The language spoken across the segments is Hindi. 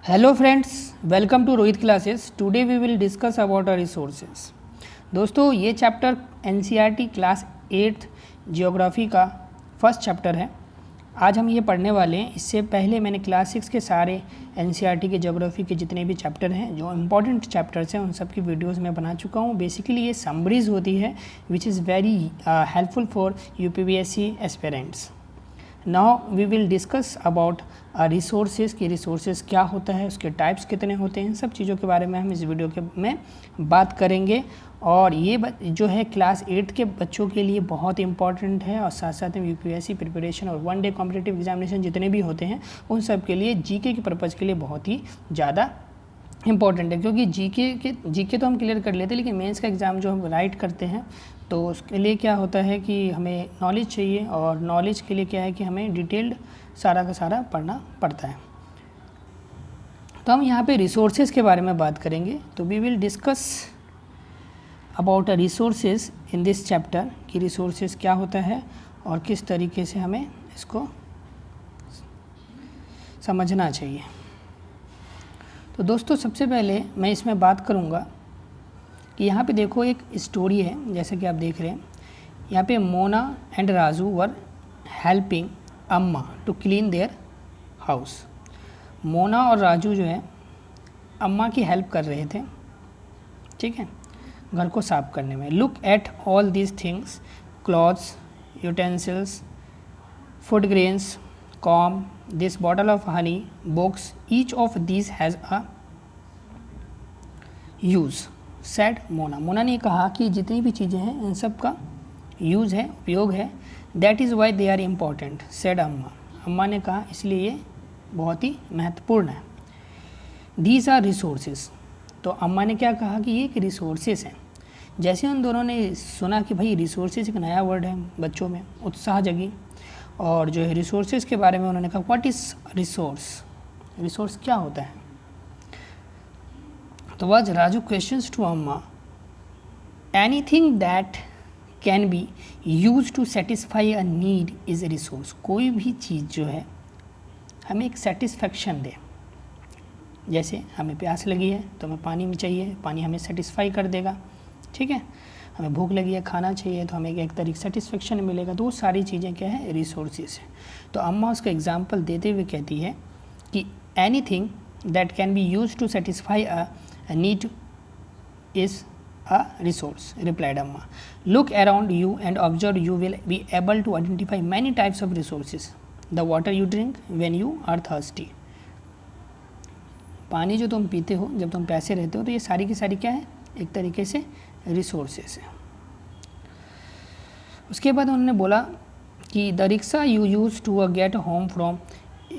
Hello friends, welcome to Rohit classes. Today we will discuss about our resources. दोस्तों, ये chapter NCERT class 8th geography का फर्स्ट चैप्टर है। आज हम ये पढ़ने वाले हैं। इससे पहले मैंने क्लास 6 के सारे एनसीईआरटी के ज्योग्राफी के जितने भी चैप्टर हैं, जो इम्पॉर्टेंट चैप्टर्स हैं, उन सब की वीडियोस मैं बना चुका हूँ। बेसिकली ये समरीज होती है which is very helpful for UPPSC aspirants. Now we will discuss about resources कि रिसोर्सेज क्या होता है, उसके टाइप्स कितने होते हैं, सब चीज़ों के बारे में हम इस वीडियो के में बात करेंगे। और ये जो है क्लास 8 के बच्चों के लिए बहुत इंपॉर्टेंट है, और साथ साथ में यूपीएससी प्रिपरेशन और वन डे कॉम्पिटिटिव एग्जामिनेशन जितने भी होते हैं उन सब के लिए जीके के पर्पज़ के लिए बहुत ही ज़्यादा इम्पॉर्टेंट है। क्योंकि जीके तो हम क्लियर कर लेते हैं, लेकिन मेंस का एग्ज़ाम जो हम राइट करते हैं तो उसके लिए क्या होता है कि हमें नॉलेज चाहिए, और नॉलेज के लिए क्या है कि हमें डिटेल्ड सारा का सारा पढ़ना पड़ता है। तो हम यहाँ पे रिसोर्सेज के बारे में बात करेंगे। तो we will discuss about resources in this chapter कि रिसोर्सेज क्या होता है और किस तरीके से हमें इसको समझना चाहिए। तो दोस्तों, सबसे पहले मैं इसमें बात करूँगा कि यहाँ पे देखो एक स्टोरी है, जैसे कि आप देख रहे हैं यहाँ पे Mona and Raju were helping Amma to clean their house. Mona और राजू जो है अम्मा की हेल्प कर रहे थे, ठीक है, घर को साफ करने में। Look at all these things, clothes, utensils, food grains, com, this bottle of honey, books, each of these has a use, said Mona. Mona ने कहा कि जितनी भी चीज़ें हैं इन सब का यूज़ है, उपयोग है। That is why they are important, said Amma. Amma ने कहा इसलिए ये बहुत ही महत्वपूर्ण है। These are resources. तो अम्मा ने क्या कहा कि ये एक रिसोर्सेज हैं। जैसे उन दोनों ने सुना कि भाई रिसोर्सेज एक नया वर्ड है, बच्चों में उत्साह जगी, और जो है रिसोर्सेज के बारे में उन्होंने कहा व्हाट इज़ रिसोर्स, रिसोर्स क्या होता है। तो was Raju questions to Amma, anything that can be used to satisfy a need is a resource। कोई भी चीज़ जो है हमें एक सेटिस्फेक्शन दे, जैसे हमें प्यास लगी है तो हमें पानी में चाहिए, पानी हमें सेटिस्फाई कर देगा, ठीक है। हमें भूख लगी है, खाना चाहिए, तो हमें एक तरीके सेटिस्फेक्शन मिलेगा। तो वो सारी चीज़ें क्या है, रिसोर्सेज है। तो अम्मा उसका एग्जाम्पल देते हुए कहती है कि anything that can be use to satisfy a need is a resource, replied Amma. Look around you and observe, you will be able to identify many types of resources. The water you drink when you are thirsty, पानी जो तुम पीते हो जब तुम प्यासे रहते हो, तो ये सारी की सारी क्या है, एक तरीके से रिसोर्सेस है। उसके बाद उन्होंने बोला कि the rickshaw you use to get home from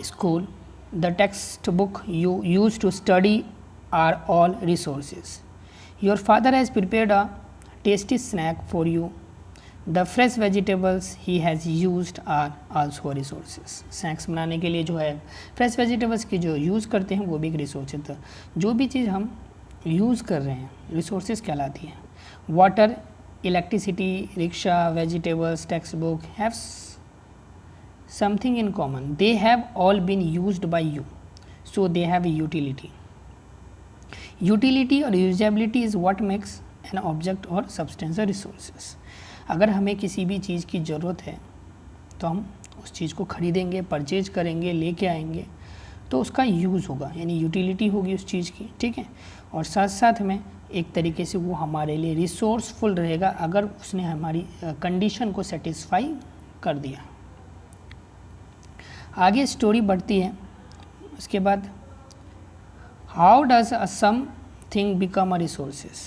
school, the textbook you use to study are all resources. Your father has prepared a tasty snack for you. The fresh vegetables he has used are also resources. Snacks बनाने के लिए जो है फ्रेश वेजिटेबल्स की जो यूज़ करते हैं वो भी एक रिसोर्स है। जो भी चीज़ हम यूज़ कर रहे हैं रिसोर्सेज कहलाती हैं। Water, electricity, rickshaw, vegetables, text book have something in common, they have all been used by you, so they have utility. Utility or usability is what makes an object or substance resources. अगर हमें किसी भी चीज़ की ज़रूरत है तो हम उस चीज़ को खरीदेंगे, परचेज करेंगे, लेके आएंगे, तो उसका यूज़ होगा, यानी यूटिलिटी होगी उस चीज़ की, ठीक है। और साथ साथ में एक तरीके से वो हमारे लिए रिसोर्सफुल रहेगा अगर उसने हमारी कंडीशन को सेटिस्फाई कर दिया। आगे स्टोरी बढ़ती है। उसके बाद How does a something become a resources?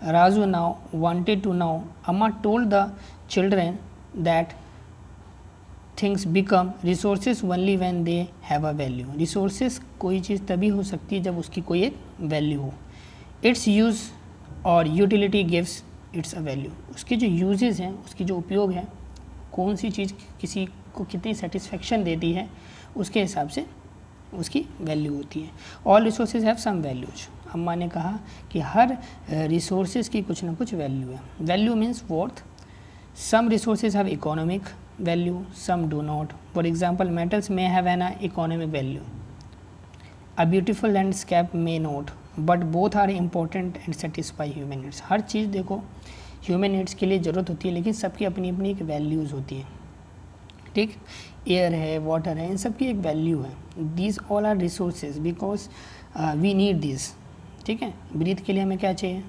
Raju now wanted to know. Amma told the children that things become resources only when they have a value. Resources कोई चीज़ तभी हो सकती है जब उसकी कोई एक वैल्यू हो। Its use और utility gives its a value. उसके जो uses हैं, उसकी जो उपयोग है, कौन सी चीज़ किसी को कितनी सेटिस्फेक्शन देती है, उसके हिसाब से उसकी वैल्यू होती है। All resources have some values. Amma ने कहा कि हर रिसोर्सेज की कुछ ना कुछ वैल्यू है। Value means worth. Some resources have economic value, some do not. For example metals may have an economic value, a beautiful landscape may not, but both are important and satisfy human needs. हर चीज़ देखो ह्यूमन नीड्स के लिए ज़रूरत होती है, लेकिन सबकी अपनी अपनी एक वैल्यूज़ होती है, ठीक। एयर है, वाटर है, इन सब की एक वैल्यू है। These all are resources because we need this, ठीक है। ब्रीथ के लिए हमें क्या चाहिए,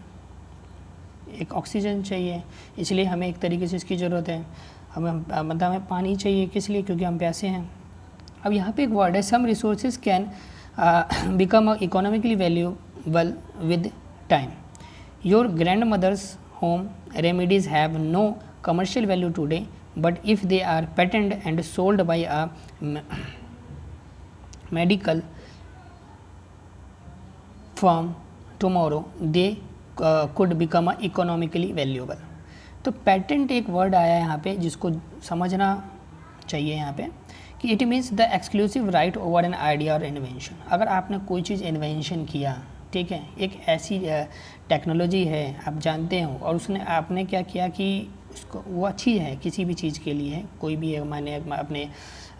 एक ऑक्सीजन चाहिए, इसलिए हमें एक तरीके से इसकी ज़रूरत है। हमें मतलब हमें पानी चाहिए, किस लिए, क्योंकि हम प्यासे हैं। अब यहाँ पे एक वर्ड है, some resources can become economically valuable with time. Your grandmother's home remedies have no commercial value today, but if they are patented and sold by a medical firm tomorrow, they could become economically valuable। तो पेटेंट एक वर्ड आया है यहाँ पे जिसको समझना चाहिए यहाँ पे कि it means the exclusive right over an idea और इन्वेंशन। अगर आपने कोई चीज़ इन्वेंशन किया, ठीक है, एक ऐसी टेक्नोलॉजी है आप जानते हो, और उसने आपने क्या किया कि उसको वो अच्छी है किसी भी चीज़ के लिए, कोई भी है, मैंने अपने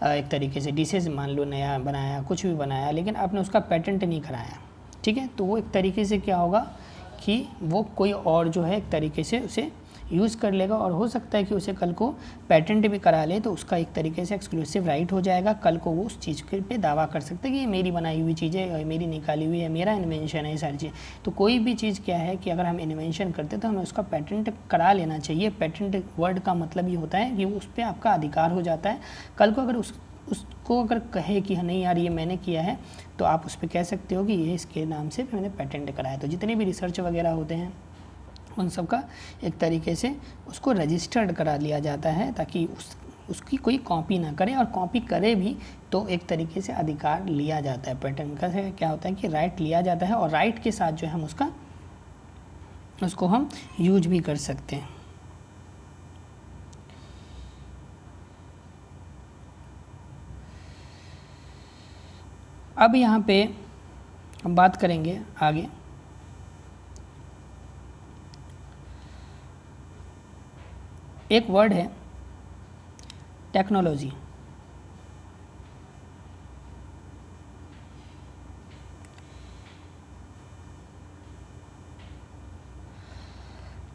एक तरीके से डिशेज मान लो नया बनाया, कुछ भी बनाया, लेकिन आपने उसका पेटेंट नहीं कराया, ठीक है, तो वो एक तरीके से क्या होगा कि वो कोई और जो है एक तरीके से उसे यूज़ कर लेगा, और हो सकता है कि उसे कल को पेटेंट भी करा ले, तो उसका एक तरीके से एक्सक्लूसिव राइट हो जाएगा। कल को वो उस चीज़ के पे दावा कर सकता है कि ये मेरी बनाई हुई चीज़ है, मेरी निकाली हुई है, मेरा इन्वेंशन है, ये सारी चीज़। तो कोई भी चीज़ क्या है कि अगर हम इन्वेंशन करते तो हमें उसका पेटेंट करा लेना चाहिए। पेटेंट वर्ड का मतलब ये होता है कि उस पर आपका अधिकार हो जाता है। कल को अगर उसको अगर कहे कि नहीं यार ये मैंने किया है, तो आप उस पर कह सकते हो कि ये इसके नाम से मैंने पेटेंट कराया। तो जितने भी रिसर्च वगैरह होते हैं उन सब का एक तरीके से उसको रजिस्टर्ड करा लिया जाता है, ताकि उसकी कोई कॉपी ना करे, और कॉपी करे भी तो एक तरीके से अधिकार लिया जाता है। पेटेंट का से क्या होता है कि राइट लिया जाता है, और राइट के साथ जो है हम उसको हम यूज भी कर सकते हैं। अब यहाँ पे हम बात करेंगे आगे, एक वर्ड है टेक्नोलॉजी।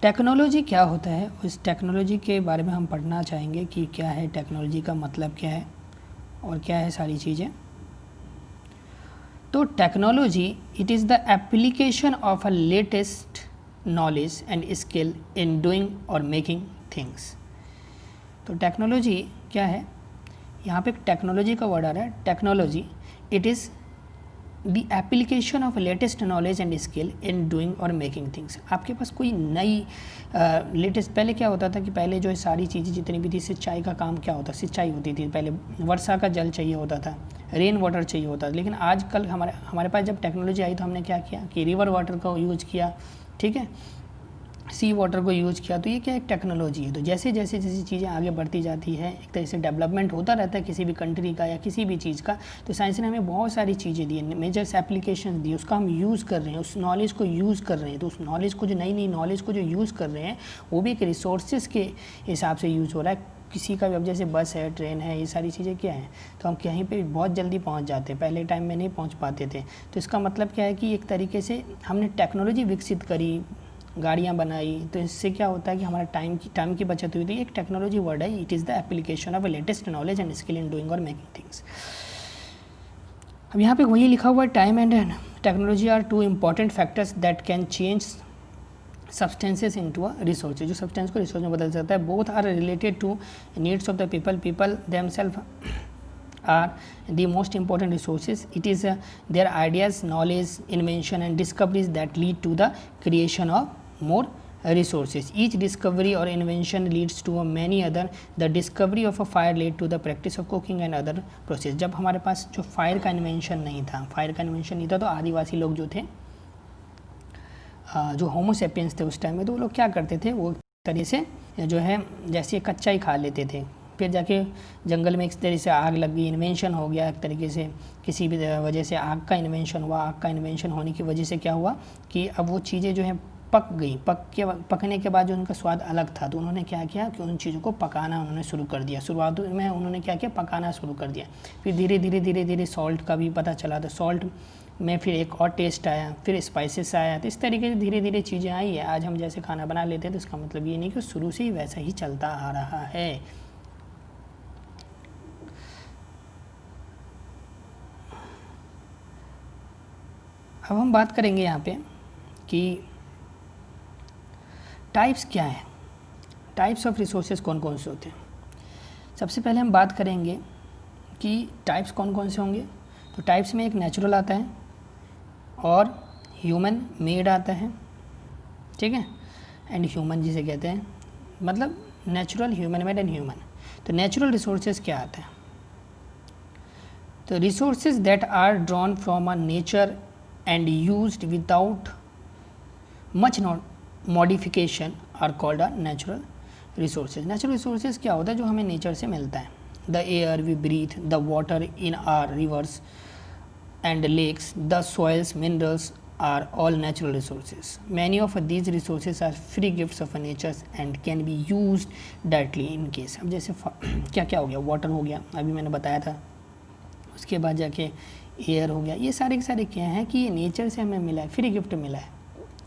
टेक्नोलॉजी क्या होता है, उस टेक्नोलॉजी के बारे में हम पढ़ना चाहेंगे कि क्या है टेक्नोलॉजी का मतलब क्या है और क्या है सारी चीज़ें। तो technology it is the application of a latest knowledge and skill in doing or making things. तो टेक्नोलॉजी क्या है, यहाँ पे टेक्नोलॉजी का वर्ड आ रहा है। Technology it is the application of latest knowledge and skill in doing or making things. आपके पास कोई नई लेटेस्ट, पहले क्या होता था कि पहले जो है सारी चीज़ें जितनी भी थी, सिंचाई का काम क्या होता, सिंचाई होती थी, पहले वर्षा का जल चाहिए होता था, रेन वाटर चाहिए होता था। लेकिन आजकल हमारे पास जब टेक्नोलॉजी आई तो हमने क्या किया कि रिवर वाटर का यूज़ किया, ठीक है, सी वाटर को यूज़ किया। तो ये क्या एक टेक्नोलॉजी है। तो जैसे जैसे चीज़ें आगे बढ़ती जाती है, एक तरह से डेवलपमेंट होता रहता है किसी भी कंट्री का या किसी भी चीज़ का, तो साइंस ने हमें बहुत सारी चीज़ें दी, मेजर्स एप्लीकेशन दी, उसका हम यूज़ कर रहे हैं, उस नॉलेज को यूज़ कर रहे हैं। तो उस नॉलेज को जो नई नॉलेज को जो यूज़ कर रहे हैं वो भी एक रिसोर्सेज के हिसाब से यूज़ हो रहा है। किसी का भी, अब जैसे बस है, ट्रेन है, ये सारी चीज़ें क्या हैं, तो हम कहीं पे बहुत जल्दी पहुंच जाते हैं, पहले टाइम में नहीं पहुंच पाते थे। तो इसका मतलब क्या है कि एक तरीके से हमने टेक्नोलॉजी विकसित करी, गाड़ियाँ बनाई, तो इससे क्या होता है कि हमारा टाइम की बचत हुई थी। एक टेक्नोलॉजी वर्ड है, it is the application of latest knowledge and skill in doing or making things. अब यहाँ पे वही लिखा हुआ है, time and technology are two important factors that can change substances into a resource. जो सब्सटेंस को रिसोर्स में बदल सकता है। Both are related to needs of the people themselves are the most important resources. It is their ideas, knowledge, invention and discoveries that lead to the creation of more resources. Each discovery or invention leads to many other. The discovery of a fire led to the practice of cooking and other process. जब हमारे पास जो फायर का इन्वेंशन नहीं था, तो आदिवासी लोग जो थे, जो होमोसेपियंस थे उस टाइम में, तो वो लोग क्या करते थे, वो तरह से जो है जैसे कच्चा ही खा लेते थे। फिर जाके जंगल में एक तरह से आग लग गई, इन्वेंशन हो गया एक तरीके से, किसी भी वजह से आग का इन्वेंशन हुआ। आग का इन्वेंशन होने की वजह से क्या हुआ कि अब वो चीज़ें जो हैं पक गई, पकने के बाद जो उनका स्वाद अलग था, तो उन्होंने क्या किया कि उन चीज़ों को पकाना उन्होंने शुरू कर दिया। शुरुआत में उन्होंने क्या किया, पकाना शुरू कर दिया। फिर धीरे धीरे सॉल्ट का भी पता चला, तो सॉल्ट में फिर एक और टेस्ट आया, फिर स्पाइसेस आया, तो इस तरीके से धीरे धीरे चीज़ें आई है। आज हम जैसे खाना बना लेते हैं तो इसका मतलब ये नहीं कि शुरू से ही वैसा ही चलता आ रहा है। अब हम बात करेंगे यहाँ पे कि टाइप्स क्या है, टाइप्स ऑफ रिसोर्सेज कौन कौन से होते हैं। सबसे पहले हम बात करेंगे कि टाइप्स कौन कौन से होंगे। तो टाइप्स में एक नेचुरल आता है और ह्यूमन मेड आता है, ठीक है, एंड ह्यूमन जिसे कहते हैं, मतलब natural, human made and human. तो नेचुरल रिसोर्सेज क्या आता है? तो resources that are drawn from a nature and used without much modification are called a natural resources. Natural resources क्या होता है? जो हमें नेचर से मिलता है। The air we breathe, the water in our rivers and lakes, the soils, minerals are all natural resources. Many of these resources are free gifts of nature and can be used directly in case. अब जैसे क्या क्या हो गया, वाटर हो गया, अभी मैंने बताया था, उसके बाद जाके एयर हो गया, ये सारे के सारे क्या हैं कि ये नेचर से हमें मिला है, फ्री गिफ्ट मिला है,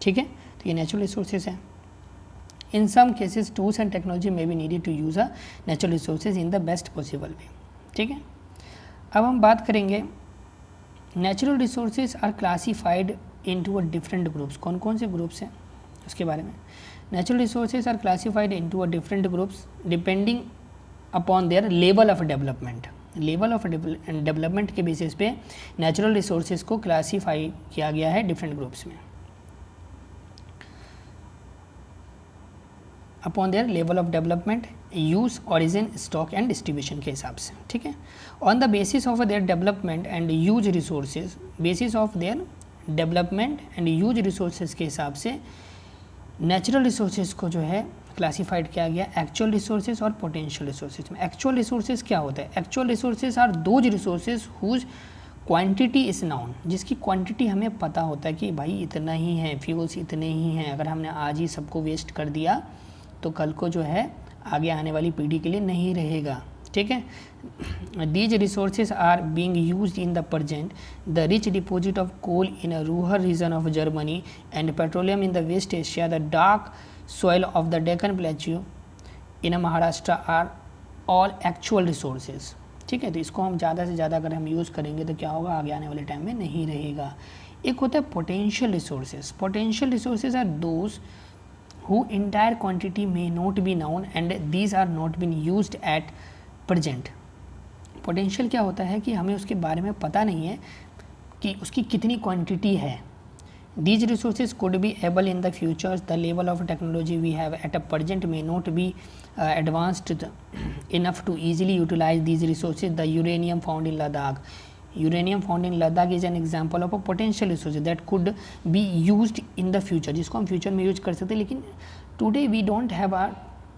ठीक है, तो ये नेचुरल रिसोर्सेज हैं। In some cases tools and technology may be needed to use a natural resources in the best possible way, ठीक है। अब हम बात करेंगे natural resources are classified into a different groups. कौन कौन से ग्रुप्स हैं उसके बारे में। Natural resources are classified into a different groups depending upon their level of development. Level of development के बेसिस पे नेचुरल रिसोर्सेज को क्लासीफाई किया गया है डिफरेंट ग्रुप्स में, upon their level of development, use, origin, stock and distribution के हिसाब से, ठीक है। On the basis of their development and use resources, basis of their development and use resources के हिसाब से नेचुरल रिसोर्सेज को जो है क्लासीफाइड किया गया एक्चुअल रिसोर्सेज और पोटेंशियल रिसोर्सेज में। एक्चुअल रिसोर्सेज क्या होता है? Actual resources are those resources whose quantity is known, जिसकी क्वांटिटी हमें पता होता है कि भाई इतना ही है, फ्यूल्स इतने ही हैं, अगर हमने आज ही सबको वेस्ट कर दिया तो कल को जो है आगे आने वाली पीढ़ी के लिए नहीं रहेगा, ठीक है। These resources are being used in the present, the rich deposit of coal in a rural region of Germany and petroleum in the west Asia, the dark soil of the Deccan plateau in Maharashtra are all actual resources, ठीक है। तो इसको हम ज़्यादा से ज़्यादा अगर हम यूज़ करेंगे तो क्या होगा, आगे आने वाले टाइम में नहीं रहेगा। एक होता है potential resources. Potential resources are those who entire quantity may not be known and these are not been used at present. Potential क्या होता है कि हमें उसके बारे में पता नहीं है कि उसकी कितनी क्वांटिटी है। These resources could be able in the future. The level of technology we have at a present may not be advanced enough to easily utilize these resources. The uranium found in Ladakh. Uranium found in Ladakh is an example of a potential resource that could be used in the future, जिसको हम फ्यूचर में यूज कर सकते हैं, लेकिन today we don't have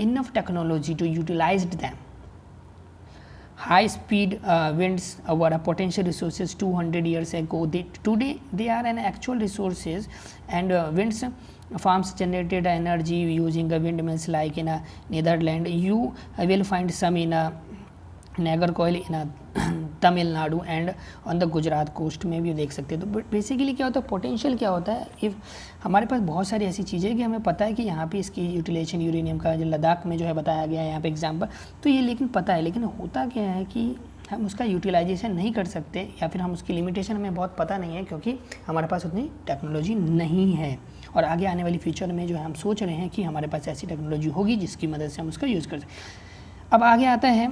enough technology to utilize them. High speed winds were a potential resources 200 years ago. Today they are an actual resources, and winds farms generated energy using windmills like in Netherlands. You will find some in Nagercoil in Tamil Nadu and on the Gujarat coast में भी देख सकते हैं। तो बेसिकली क्या होता है, पोटेंशियल क्या होता है, इफ़ हमारे पास बहुत सारी ऐसी चीज़ें कि हमें पता है कि यहाँ पे इसकी यूटिलाइजेशन यूरेनियम का जो लद्दाख में जो है बताया गया है यहाँ पे एग्जांपल, तो ये लेकिन पता है, लेकिन होता क्या है कि हम उसका यूटिलाइजेशन नहीं कर सकते या फिर हम उसकी लिमिटेशन हमें बहुत पता नहीं है, क्योंकि हमारे पास उतनी टेक्नोलॉजी नहीं है। और आगे आने वाली फ्यूचर में जो है हम सोच रहे हैं कि हमारे पास ऐसी टेक्नोलॉजी होगी जिसकी मदद से हम उसका यूज़ कर सकें। अब आगे आता है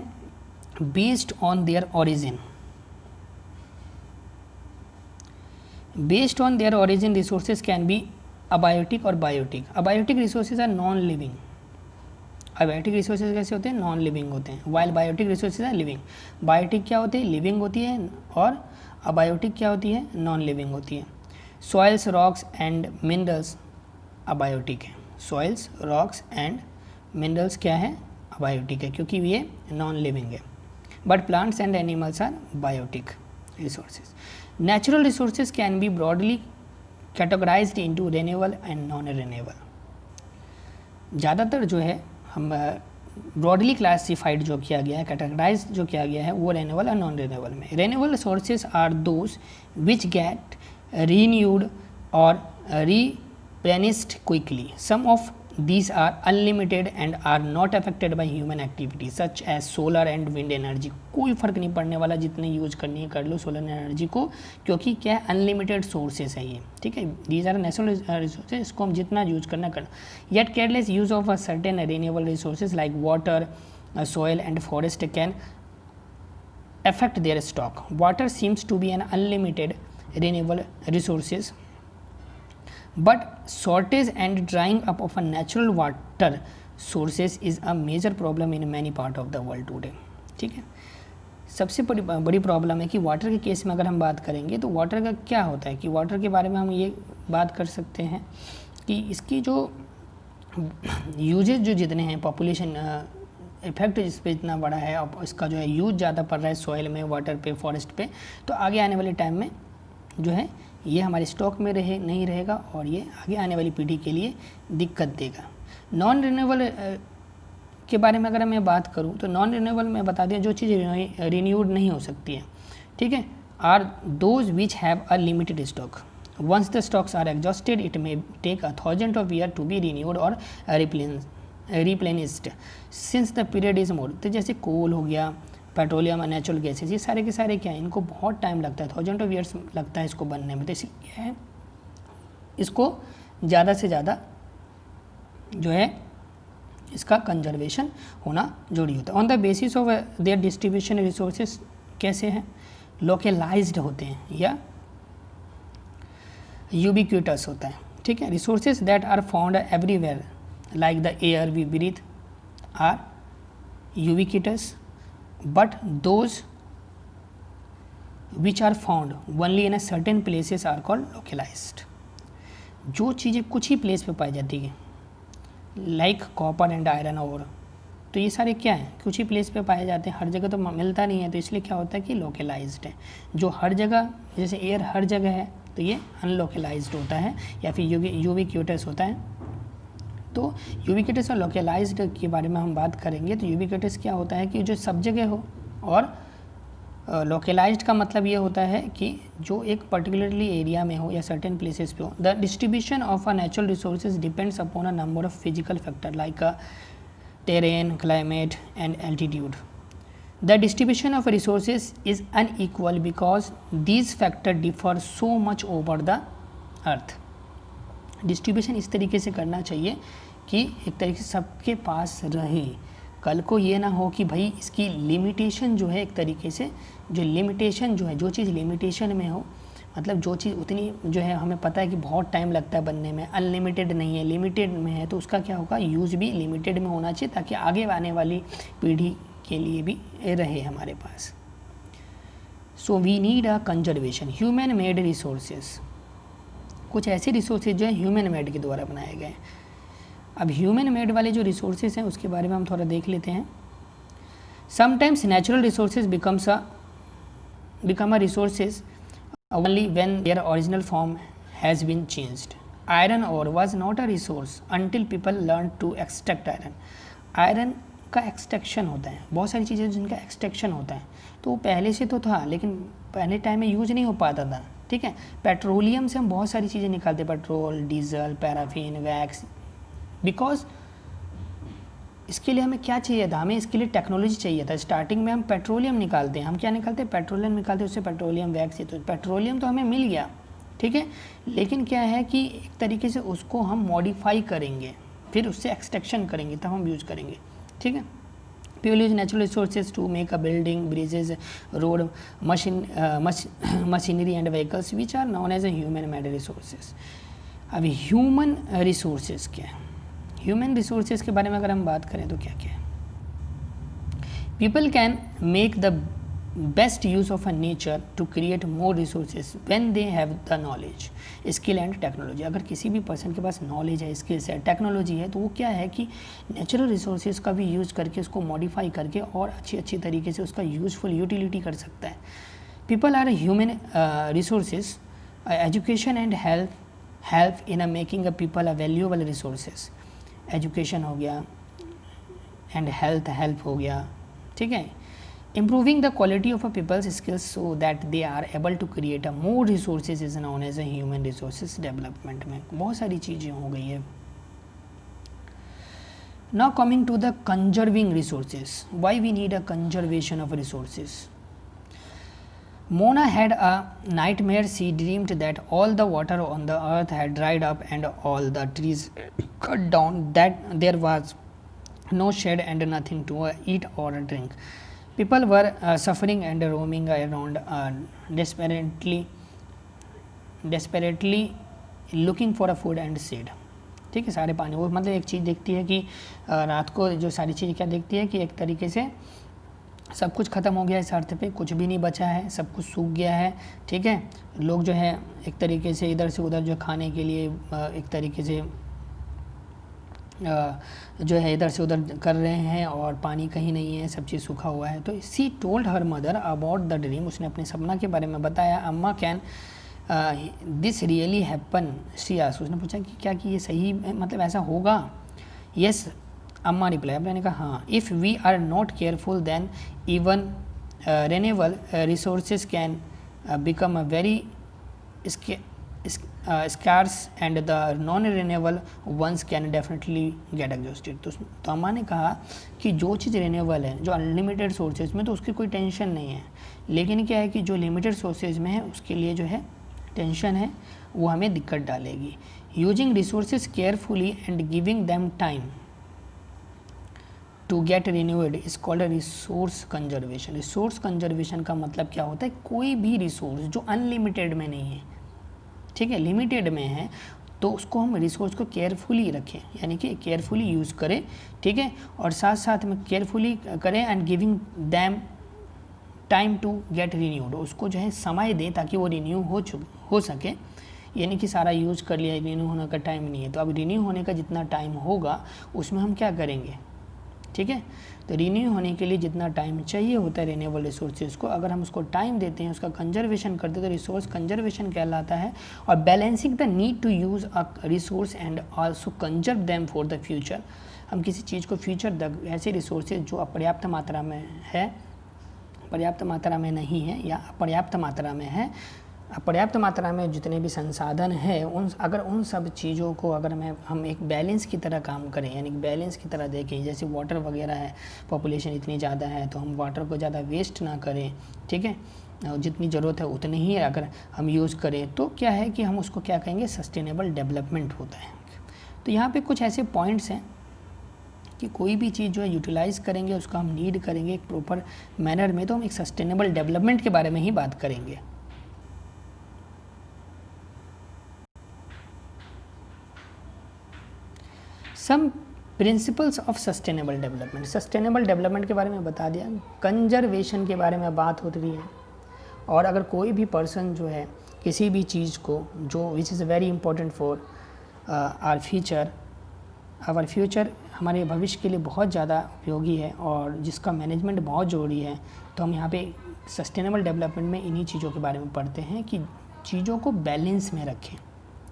based on their origin. Based on their origin, resources can be abiotic or biotic. Abiotic resources are non-living. Abiotic resources कैसे होते हैं, नॉन लिविंग होते हैं, while biotic resources are living. Biotic क्या होते हैं, लिविंग होती है, और abiotic क्या होती है, नॉन लिविंग होती है। Soils, rocks and minerals abiotic है। Soils, rocks and minerals क्या है, abiotic है, क्योंकि ये नॉन लिविंग है। But plants and animals are biotic resources. Natural resources can be broadly categorized into renewable and non-renewable. ज़्यादातर जो है हम ब्रॉडली क्लासिफाइड जो किया गया है, कैटेगराइज जो किया गया है वो रेन्यूएबल और नॉन रेन्यूएबल में। Renewable resources are those which get renewed or replenished quickly. Some of these are unlimited and are not affected by human activity such as solar and wind energy. कोई फ़र्क नहीं पड़ने वाला, जितने यूज करनी है कर लो सोलर एनर्जी को, क्योंकि क्या है अनलिमिटेड सोर्सेस है ये, ठीक है। दीज आर नेचुरल रिसोर्सेज, इसको हम जितना यूज करना कर। Yet careless use of a certain renewable resources like water, soil and forest can affect their stock. Water seems to be an unlimited renewable resources, but shortage and drying up of a natural water sources is a major problem in many part of the world today. ठीक है, सबसे बड़ी प्रॉब्लम है कि वाटर के केस में अगर हम बात करेंगे तो वाटर का क्या होता है कि वाटर के बारे में हम ये बात कर सकते हैं कि इसकी जो यूजेज जो जितने हैं, पॉपुलेशन इफेक्ट इस पर इतना बड़ा है और इसका जो है यूज ज़्यादा पड़ रहा है सॉइल में, वाटर पे, फॉरेस्ट पे, तो आगे आने वाले टाइम में जो है ये हमारे स्टॉक में नहीं रहेगा और ये आगे आने वाली पीढ़ी के लिए दिक्कत देगा। नॉन रिन्यूएबल के बारे में अगर मैं बात करूँ तो नॉन रिन्यूएबल में बता दिया जो चीज़ रिन्यूड नहीं हो सकती है, ठीक है, are those which have a limited stock. Once the stocks are exhausted it may take 1000 of year to be renewed or replenished since the period is more. तो जैसे कोल हो गया, पेट्रोलियम, नेचुरल गैसेज, ये सारे के सारे क्या है, इनको बहुत टाइम लगता है, 1000 of years लगता है इसको बनने में। तो इसलिए क्या है, इसको ज़्यादा से ज़्यादा जो है इसका कंजर्वेशन होना जरूरी होता है। On the basis of there distribution resources कैसे हैं, लोकलाइज्ड होते हैं या यूबिक्यूटस होता है, ठीक है। Resources that are found everywhere like the air we breathe are ubiquitous, but those which are found only in a certain places are called localized. जो चीज़ें कुछ ही प्लेस पे पाई जाती है लाइक कॉपर एंड आयरन और, तो ये सारे क्या हैं, कुछ ही प्लेस पे पाए जाते हैं, हर जगह तो मिलता नहीं है, तो इसलिए क्या होता है कि लोकलाइज्ड है। जो हर जगह, जैसे एयर हर जगह है तो ये अनलोकलाइज्ड होता है या फिर यूबिक्यूटस होता है। तो यूबिक्यूटस और लोकलाइज्ड के बारे में हम बात करेंगे तो यूबिक्यूटस क्या होता है कि जो सब जगह हो, और लोकलाइज्ड का मतलब ये होता है कि जो एक पर्टिकुलरली एरिया में हो या सर्टेन प्लेसेस पे हो। The distribution of a natural resources depends upon a number of physical factor like terrain, climate and altitude. The distribution of resources is unequal because these factor differ so much over the earth. Distribution इस तरीके से करना चाहिए कि एक तरीके से सबके पास रहे, कल को ये ना हो कि भाई इसकी लिमिटेशन जो है, एक तरीके से जो लिमिटेशन जो है, जो चीज़ लिमिटेशन में हो, मतलब जो चीज़ उतनी जो है हमें पता है कि बहुत टाइम लगता है बनने में, अनलिमिटेड नहीं है, लिमिटेड में है, तो उसका क्या होगा, यूज़ भी लिमिटेड में होना चाहिए ताकि आगे आने वाली पीढ़ी के लिए भी रहे हमारे पास। So we need a conservation. Human made resources, कुछ ऐसे रिसोर्सेज जो है ह्यूमन मेड के द्वारा बनाए गए हैं। अब ह्यूमन मेड वाले जो रिसोर्सेज हैं उसके बारे में हम थोड़ा देख लेते हैं। Sometimes natural resources become a resources only when their original form has been changed. Iron ore was not a resource until people learn to extract iron. Iron का एक्सट्रैक्शन होता है, बहुत सारी चीज़ें जिनका एक्सट्रैक्शन होता है, तो वो पहले से तो था लेकिन पहले टाइम में यूज नहीं हो पाता था, ठीक है। पेट्रोलियम से हम बहुत सारी चीज़ें निकालते, petrol, diesel, paraffin, wax, because इसके लिए हमें क्या चाहिए था, हमें इसके लिए टेक्नोलॉजी चाहिए था। स्टार्टिंग में हम पेट्रोलियम निकालते हैं, हम क्या निकालते हैं, पेट्रोलियम निकालते हैं, उससे पेट्रोलियम, वैक्स, तो पेट्रोलियम तो हमें मिल गया, ठीक है, लेकिन क्या है कि एक तरीके से उसको हम मॉडिफाई करेंगे, फिर उससे एक्सट्रैक्शन करेंगे, तब हम यूज़ करेंगे, ठीक है। People use natural resources to make a building, bridges, road, machinery and vehicles which are known as a human-made resources. अब ह्यूमन रिसोर्सेज क्या है, ह्यूमन रिसोर्सेज के बारे में अगर हम बात करें तो क्या क्या है। People can make the best use of a nature to create more resources when they have the knowledge, skill and technology. अगर किसी भी पर्सन के पास नॉलेज है, स्किल्स है, टेक्नोलॉजी है, तो वो क्या है कि नेचुरल रिसोर्सेज का भी यूज़ करके उसको मॉडिफाई करके और अच्छी तरीके से उसका यूजफुल यूटिलिटी कर सकता है। People are human resources, education and help in making a people a valuable resources. Education हो गया, एंड हेल्प हो गया, ठीक है। Improving the quality of a people's skills so that they are able to create a more resources is known as a human resources development में बहुत सारी चीज़ें हो गई है। Now coming to the conserving resources, why we need a conservation of resources. Mona had a nightmare. She dreamed that all the water on the earth had dried up and all the trees cut down, that there was no shade and nothing to eat or drink. People were suffering and roaming around desperately looking for a food and shade. ठीक है, सारे पानी, वो मतलब एक चीज़ देखती है कि रात को जो सारी चीज़ें क्या देखती है कि एक तरीके से सब कुछ ख़त्म हो गया है इस अर्थ पे, कुछ भी नहीं बचा है, सब कुछ सूख गया है, ठीक है। लोग जो है एक तरीके से इधर से उधर जो खाने के लिए एक तरीके से जो है इधर से उधर कर रहे हैं और पानी कहीं नहीं है, सब चीज़ सूखा हुआ है। तो she told her mother about the dream, उसने अपने सपना के बारे में बताया। Amma can this really happen, she asked, उसने पूछा कि क्या कि ये सही मतलब ऐसा होगा। यस अम्मा रिप्लाई, अम्मा ने कहा हाँ। If we are not careful then even renewable resources can become a very scarce and the non-renewable ones can definitely get exhausted। तो अम्मा ने कहा कि जो चीज़ रिन्यूएबल है, जो अनलिमिटेड सोर्सेज में, तो उसकी कोई टेंशन नहीं है, लेकिन क्या है कि जो लिमिटेड सोर्सेज में है उसके लिए जो है टेंशन है, वो हमें दिक्कत डालेगी। Using resources carefully and giving them time to get renewed is called resource conservation. Resource conservation का मतलब क्या होता है, कोई भी रिसोर्स जो अनलिमिटेड में नहीं है, ठीक है, लिमिटेड में है, तो उसको हम रिसोर्स को केयरफुली रखें, यानी कि केयरफुली यूज़ करें, ठीक है, और साथ साथ में केयरफुली करें and giving them time to get renewed, उसको जो है समय दें ताकि वो रिन्यू हो सके। यानी कि सारा यूज़ कर लिया, रिन्यू होने का टाइम नहीं है, तो अब रिन्यू होने का जितना टाइम होगा उसमें हम क्या करेंगे, ठीक है। तो रिन्यू होने के लिए जितना टाइम चाहिए होता है रिन्यूएबल रिसोर्सेज को, अगर हम उसको टाइम देते हैं, उसका कंजर्वेशन करते हैं, तो रिसोर्स कंजर्वेशन कहलाता है। और balancing the need to use a resource and also conserve them for the future, हम किसी चीज़ को फ्यूचर तक, ऐसे रिसोर्सेज जो अपर्याप्त मात्रा में है, पर्याप्त मात्रा में नहीं है या अपर्याप्त मात्रा में है, अपर्याप्त मात्रा में जितने भी संसाधन है उन सब चीज़ों को अगर हम एक बैलेंस की तरह काम करें, यानी बैलेंस की तरह देखें, जैसे वाटर वगैरह है, पॉपुलेशन इतनी ज़्यादा है तो हम वाटर को ज़्यादा वेस्ट ना करें, ठीक है, जितनी ज़रूरत है उतनी ही अगर हम यूज़ करें, तो क्या है कि हम उसको क्या कहेंगे, सस्टेनेबल डेवलपमेंट होता है। तो यहाँ पे कुछ ऐसे पॉइंट्स हैं कि कोई भी चीज़ जो है यूटिलाइज़ करेंगे, उसका हम नीड करेंगे एक प्रॉपर मैनर में, तो हम एक सस्टेनेबल डेवलपमेंट के बारे में ही बात करेंगे। Some principles of sustainable development, sustainable development के बारे में बता दिया, कंजर्वेशन के बारे में बात होती रही है। और अगर कोई भी पर्सन जो है किसी भी चीज़ को जो which is very important for our future, हमारे भविष्य के लिए बहुत ज़्यादा उपयोगी है और जिसका मैनेजमेंट बहुत ज़रूरी है, तो हम यहाँ पे सस्टेनेबल डेवलपमेंट में इन्हीं चीज़ों के बारे में पढ़ते हैं कि चीज़ों को बैलेंस में रखें,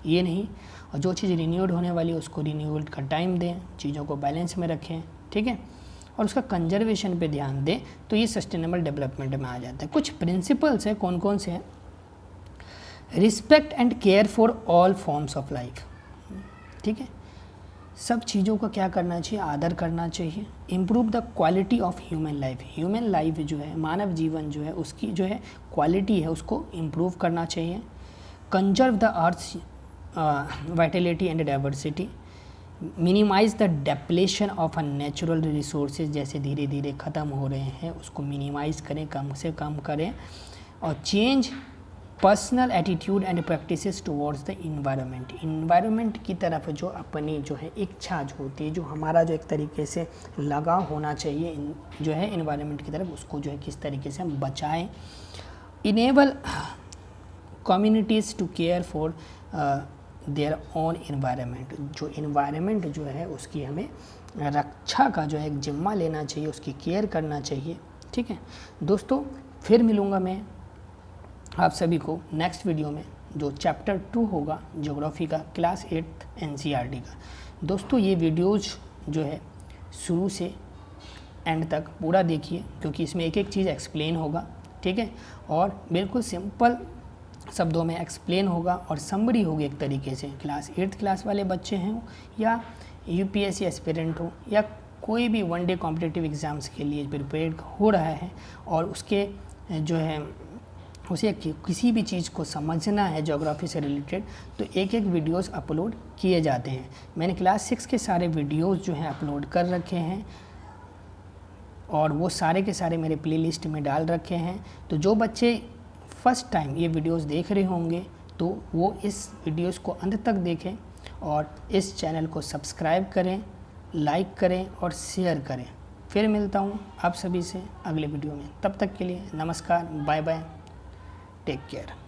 ये नहीं, और जो चीज़ रिन्यूड होने वाली है उसको रिन्यूअल का टाइम दें, चीज़ों को बैलेंस में रखें, ठीक है, और उसका कंजर्वेशन पे ध्यान दें, तो ये सस्टेनेबल डेवलपमेंट में आ जाता है। कुछ प्रिंसिपल्स हैं, कौन कौन से हैं, respect and care for all forms of life, ठीक है, सब चीज़ों का क्या करना चाहिए, आदर करना चाहिए। Improve the quality of human life, human life जो है, मानव जीवन जो है, उसकी जो है क्वालिटी है उसको इम्प्रूव करना चाहिए। Conserve the earth vitality and diversity, minimize the depletion of a natural resources, जैसे धीरे धीरे ख़त्म हो रहे हैं उसको मिनिमाइज़ करें, कम से कम करें। और change personal attitude and practices towards the environment, environment की तरफ जो अपनी जो है इच्छा जो होती है, जो हमारा जो एक तरीके से लगाव होना चाहिए जो है इन्वायरमेंट की तरफ, उसको जो है किस तरीके से हम बचाएं। Enable communities to care for their own environment, जो इन्वायरमेंट जो है उसकी हमें रक्षा का जो है एक जिम्मा लेना चाहिए, उसकी केयर करना चाहिए, ठीक है दोस्तों। फिर मिलूँगा मैं आप सभी को नेक्स्ट वीडियो में, जो चैप्टर 2 होगा ज्योग्राफी का, क्लास 8 NCERT का। दोस्तों ये वीडियोज़ जो है शुरू से एंड तक पूरा देखिए, क्योंकि इसमें एक एक चीज़ एक्सप्लेन होगा, ठीक है, और बिल्कुल सिंपल शब्दों में एक्सप्लेन होगा और समरी होगी एक तरीके से। क्लास 8th क्लास वाले बच्चे हैं या यूपीएससी एस्पिरेंट हो या कोई भी वनडे कॉम्पिटिटिव एग्ज़ाम्स के लिए प्रिपेयर हो रहा है और उसके जो है उसे किसी भी चीज़ को समझना है ज्योग्राफी से रिलेटेड, तो एक एक वीडियोस अपलोड किए जाते हैं। मैंने क्लास 6 के सारे वीडियोस जो हैं अपलोड कर रखे हैं और वो सारे के सारे मेरे प्लेलिस्ट में डाल रखे हैं। तो जो बच्चे फर्स्ट टाइम ये वीडियोस देख रहे होंगे तो वो इस वीडियोस को अंत तक देखें और इस चैनल को सब्सक्राइब करें, लाइक करें और शेयर करें। फिर मिलता हूँ आप सभी से अगले वीडियो में, तब तक के लिए नमस्कार, बाय बाय, टेक केयर।